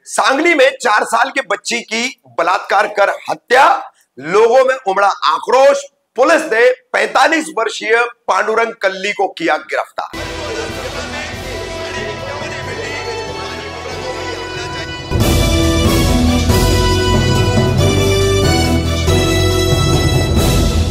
सांगली में 4 साल के बच्ची की बलात्कार कर हत्या, लोगों में उमड़ा आक्रोश। पुलिस ने 45 वर्षीय पांडुरंग कल्ली को किया गिरफ्तार।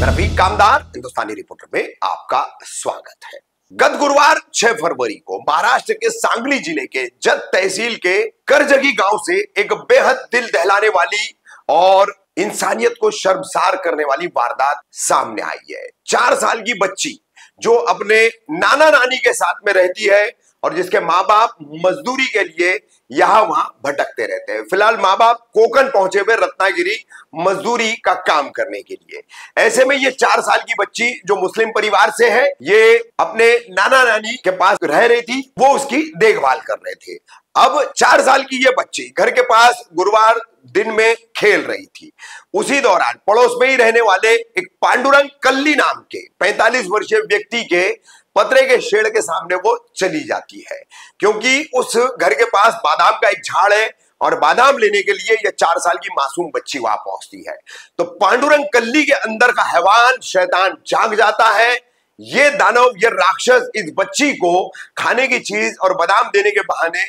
रफीक कामदार हिंदुस्तानी रिपोर्टर में आपका स्वागत है। गत गुरुवार 6 फरवरी को महाराष्ट्र के सांगली जिले के जत तहसील के करजगी गांव से एक बेहद दिल दहलाने वाली और इंसानियत को शर्मसार करने वाली वारदात सामने आई है। 4 साल की बच्ची जो अपने नाना नानी के साथ में रहती है और जिसके माँ बाप मजदूरी के लिए यहां वहां भटकते रहते हैं। फिलहाल माँ बाप कोकण पहुंचे हुए रत्नागिरी मजदूरी का काम करने के लिए। ऐसे में ये 4 साल की बच्ची जो मुस्लिम परिवार से है, ये अपने नाना नानी के पास रह रही थी, वो उसकी देखभाल कर रहे थे। अब 4 साल की ये बच्ची घर के पास गुरुवार दिन में खेल रही थी। उसी दौरान पड़ोस में ही रहने वाले एक पांडुरंग कल्ली नाम के 45 वर्षीय व्यक्ति के पतरे के शेड के सामने वो चली जाती है, क्योंकि उस घर के पास बादाम का एक झाड़ है और बादाम लेने के लिए यह 4 साल की मासूम बच्ची वहां पहुंचती है। तो पांडुरंग कल्ली के अंदर का हैवान शैतान जाग जाता है। ये दानव, ये राक्षस इस बच्ची को खाने की चीज और बादाम देने के बहाने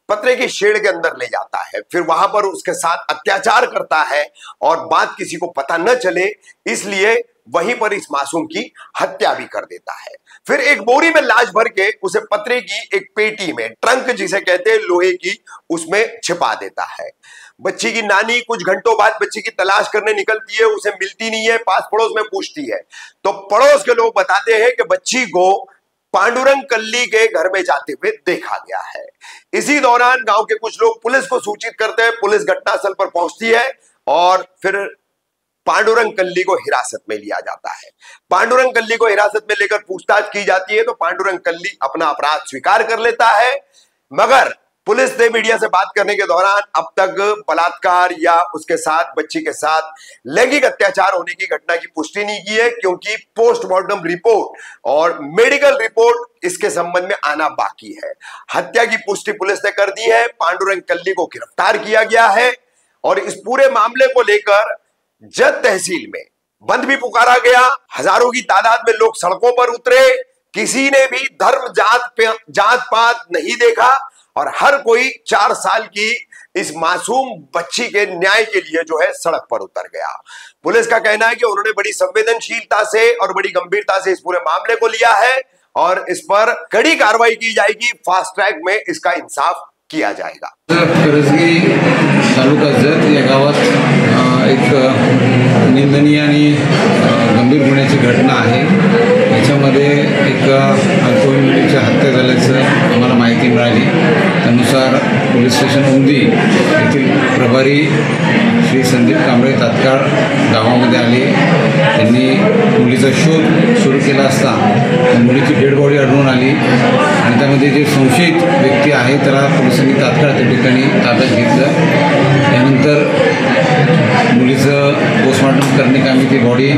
पतरे के शेड के अंदर ले जाता है, फिर वहां पर उसके साथ अत्याचार करता है और बात किसी को पता न चले इसलिए वहीं पर इस मासूम की हत्या भी कर देता है। फिर एक बोरी में लाश भर के उसे पतरे की एक पेटी में, ट्रंक जिसे कहते हैं लोहे की, उसमें छिपा देता है। बच्ची की नानी कुछ घंटों बाद बच्ची की तलाश करने निकलती है, उसे मिलती नहीं है, पास पड़ोस में पूछती है तो पड़ोस के लोग बताते हैं कि बच्ची को पांडुरंग कल्ली के घर में जाते हुए देखा गया है। इसी दौरान गांव के कुछ लोग पुलिस को सूचित करते हैं। पुलिस घटनास्थल पर पहुंचती है और फिर पांडुरंग कल्ली को हिरासत में लिया जाता है। पांडुरंग कल्ली को हिरासत में लेकर पूछताछ की जाती है तो पांडुरंग कल्ली अपना अपराध स्वीकार कर लेता है, मगर पुलिस ने मीडिया से बात करने के दौरान अब तक बलात्कार या उसके साथ बच्ची के साथ लैंगिक अत्याचार होने की घटना की पुष्टि नहीं की है, क्योंकि पोस्टमार्टम रिपोर्ट और मेडिकल रिपोर्ट इसके संबंध में आना बाकी है। हत्या की पुष्टि पुलिस ने कर दी है। पांडुरंग कल्ली को गिरफ्तार किया गया है और इस पूरे मामले को लेकर जत तहसील में बंद भी पुकारा गया। हजारों की तादाद में लोग सड़कों पर उतरे। किसी ने भी धर्म जात पात नहीं देखा और हर कोई 4 साल की इस मासूम बच्ची के न्याय के लिए जो है सड़क पर उतर गया। पुलिस का कहना है कि उन्होंने बड़ी संवेदनशीलता से और बड़ी गंभीरता से इस पूरे मामले को लिया है और इस पर कड़ी कार्रवाई की जाएगी। फास्ट ट्रैक में इसका इंसाफ किया जाएगा। करजगी तालुका जत या गावात एक निंदनीय आणि गंभीर गुन्ह्याची घटना आहे। याच्यामध्ये एक अल्पवयीन मुलीची हत्या झाल्याचं आम्हाला माहिती मिळाली। त्यानुसार पोलीस स्टेशन उंदी येथील प्रभारी श्री संदीप कांबळे तात्काळ गावामध्ये आले। त्यांनी मुलीचा शोध सुरू केला असता मुलीची डेड बॉडी आढळून आली आणि त्यामध्ये जे संशयित व्यक्ती आहे त्याला पोलिसांनी तात्काळ त्या ठिकाणी ताब्यात घेतलं। त्यानंतर मुलीचं पोस्टमॉर्टम करण्याकामी ती बॉडी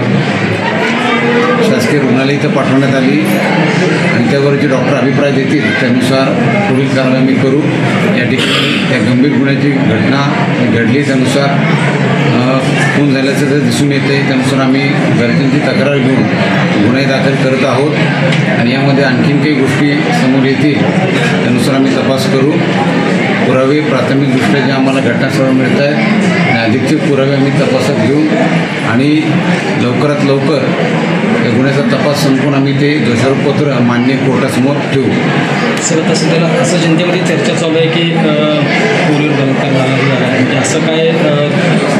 शासकीय रुग्णालय इथं पाठवण्यात आली आणि त्यावर जे डॉक्टर अभिप्राय देतील त्यानुसार पुढील कारवाई आम्ही करू। या ठिकाणी त्या गंभीर गुन्ह्याची घटना घडली, त्यानुसार खून झाल्याचं जर दिसून येते त्यानुसार आम्ही घरच्यांची तक्रार घेऊन गुन्हे दाखल करत आहोत आणि यामध्ये आणखीन काही गोष्टी समोर येतील त्यानुसार आम्ही तपास करू। पुरावे प्राथमिकदृष्ट्या जे आम्हाला घटनास्थळावर मिळत आहेत आणि अधिकचे पुरावे आम्ही तपासात घेऊ आणि लवकरात लवकर या गुन्ह्याचा तपास संपवून आम्ही ते दोषारोपपत्र मान्य कोर्टासमोर ठेवू। सर, तसं त्याला असं जनतेमध्ये चर्चा चालू आहे की पोरीवर बलात्कार झाला आहे, म्हणजे असं काय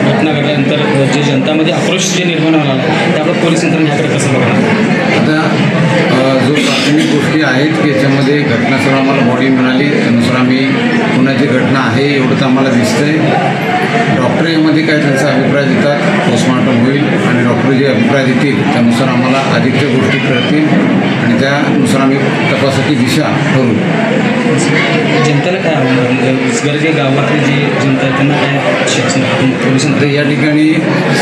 घटना घडल्यानंतर जे जनतामध्ये आक्रोश जे निर्माण झाला आहे त्याबाबत पोलीस यंत्रणा ह्याकडे कसं बघणार? आता जो प्राथमिक गोष्टी आहेत की याच्यामध्ये घटनास्थळ आम्हाला बॉडी मिळाली त्यानुसार आम्ही खुनाची घटना आहे एवढं तर आम्हाला दिसतंय। डॉक्टर यामध्ये काय त्यांचा अभिप्राय देतात, पोस्टमॉर्टम होईल आणि डॉक्टर जे अभिप्राय देतील त्यानुसार आम्हाला अधिकच्या गोष्टी कळतील आणि त्यानुसार आम्ही तपासाची दिशा ठरवू। जनतेला काय गरजे गावातली जी जनता आहे त्यांना काय शिक्षण पोलिसांना या ठिकाणी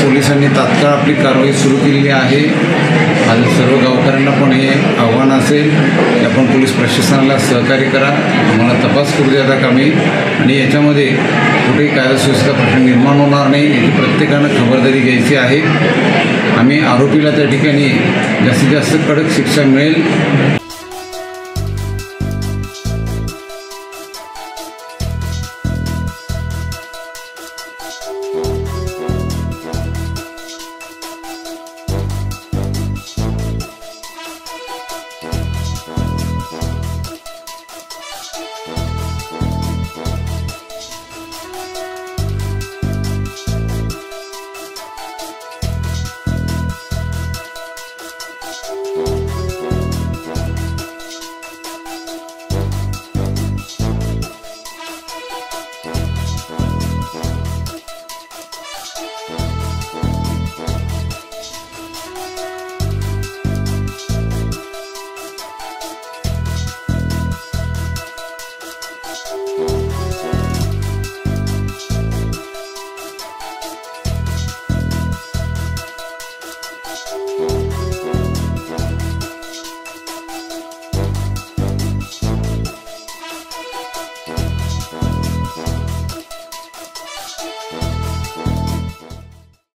पोलिसांनी तात्काळ आपली कारवाई सुरू केलेली आहे। आज सर्व गावकऱ्यांना पण हे आव्हान असेल की आपण पोलीस प्रशासनाला सहकार्य करा, आम्हाला तपास करू द्या कामी आणि याच्यामध्ये कुठेही कायदा सुव्यवस्थेचा प्रश्न निर्माण होणार नाही याची प्रत्येकानं खबरदारी घ्यायची आहे. आम्ही आरोपीला त्या ठिकाणी जास्तीत जास्त कडक शिक्षा मिळेल